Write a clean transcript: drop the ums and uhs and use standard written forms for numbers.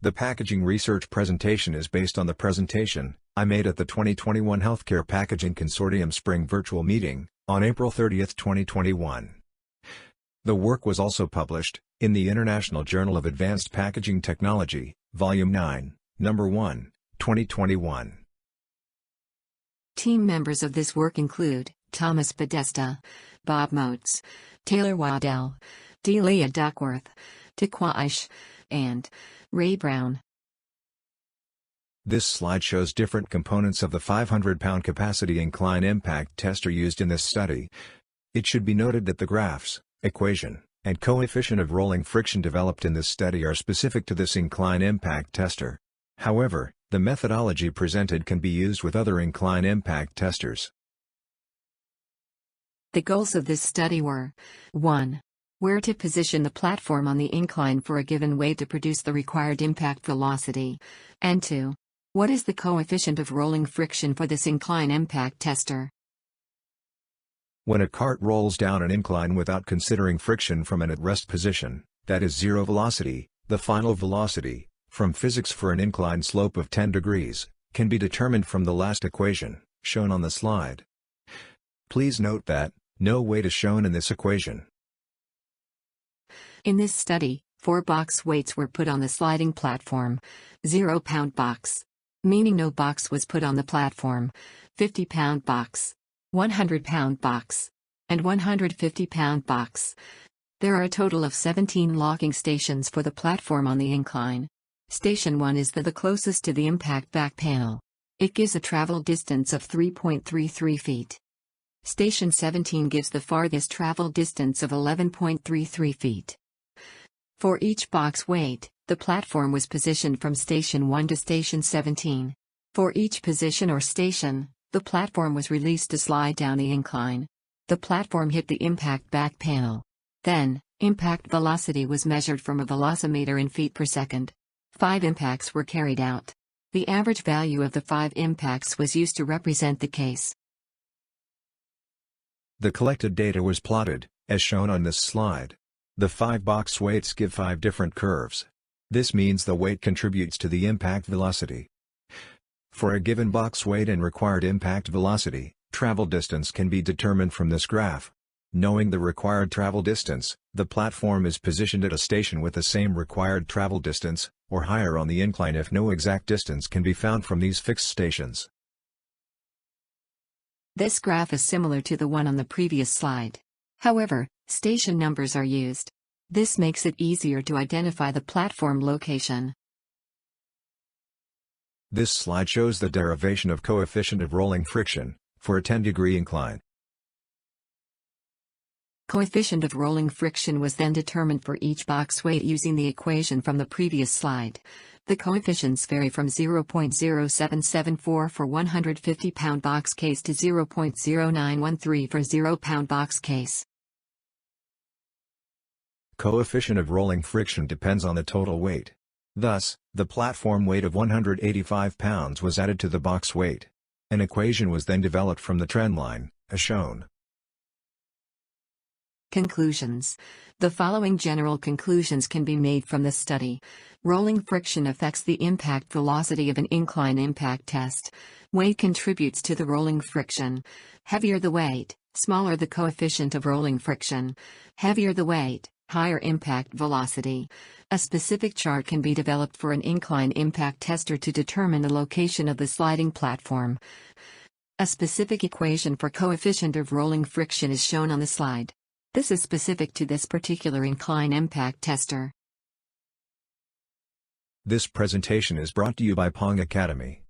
The packaging research presentation is based on the presentation I made at the 2021 Healthcare Packaging Consortium Spring Virtual Meeting, on April 30, 2021. The work was also published in the International Journal of Advanced Packaging Technology, Volume 9, Number 1, 2021. Team members of this work include Thomas Podesta, Bob Motes, Taylor Waddell, Delia Duckworth, Takwa Ish, and Ray Brown. This slide shows different components of the 500-pound capacity incline impact tester used in this study. It should be noted that the graphs, equation, and coefficient of rolling friction developed in this study are specific to this incline impact tester. However, the methodology presented can be used with other incline impact testers. The goals of this study were: 1. Where to position the platform on the incline for a given weight to produce the required impact velocity, and 2. What is the coefficient of rolling friction for this incline impact tester? When a cart rolls down an incline without considering friction from an at-rest position, that is zero velocity, the final velocity, from physics for an inclined slope of 10 degrees, can be determined from the last equation, shown on the slide. Please note that no weight is shown in this equation. In this study, 4 box weights were put on the sliding platform: 0-pound box, meaning no box was put on the platform; 50-pound box, 100-pound box, and 150-pound box. There are a total of 17 locking stations for the platform on the incline. Station 1 is the closest to the impact back panel. It gives a travel distance of 3.33 feet. Station 17 gives the farthest travel distance of 11.33 feet. For each box weight, the platform was positioned from Station 1 to Station 17. For each position or station, the platform was released to slide down the incline. The platform hit the impact back panel. Then, impact velocity was measured from a velocimeter in feet per second. 5 impacts were carried out. The average value of the 5 impacts was used to represent the case. The collected data was plotted, as shown on this slide. The 5 box weights give 5 different curves. This means the weight contributes to the impact velocity. For a given box weight and required impact velocity, travel distance can be determined from this graph. Knowing the required travel distance, the platform is positioned at a station with the same required travel distance, or higher on the incline if no exact distance can be found from these fixed stations. This graph is similar to the one on the previous slide. However, station numbers are used. This makes it easier to identify the platform location. This slide shows the derivation of coefficient of rolling friction for a 10-degree incline. Coefficient of rolling friction was then determined for each box weight using the equation from the previous slide. The coefficients vary from 0.0774 for 150-pound box case to 0.0913 for 0-pound box case. Coefficient of rolling friction depends on the total weight. Thus, the platform weight of 185 pounds was added to the box weight. An equation was then developed from the trend line, as shown. Conclusions. The following general conclusions can be made from this study. Rolling friction affects the impact velocity of an incline impact test. Weight contributes to the rolling friction. Heavier the weight, smaller the coefficient of rolling friction. Heavier the weight, higher impact velocity. A specific chart can be developed for an incline impact tester to determine the location of the sliding platform. A specific equation for coefficient of rolling friction is shown on the slide. This is specific to this particular incline impact tester. This presentation is brought to you by Pong Academy.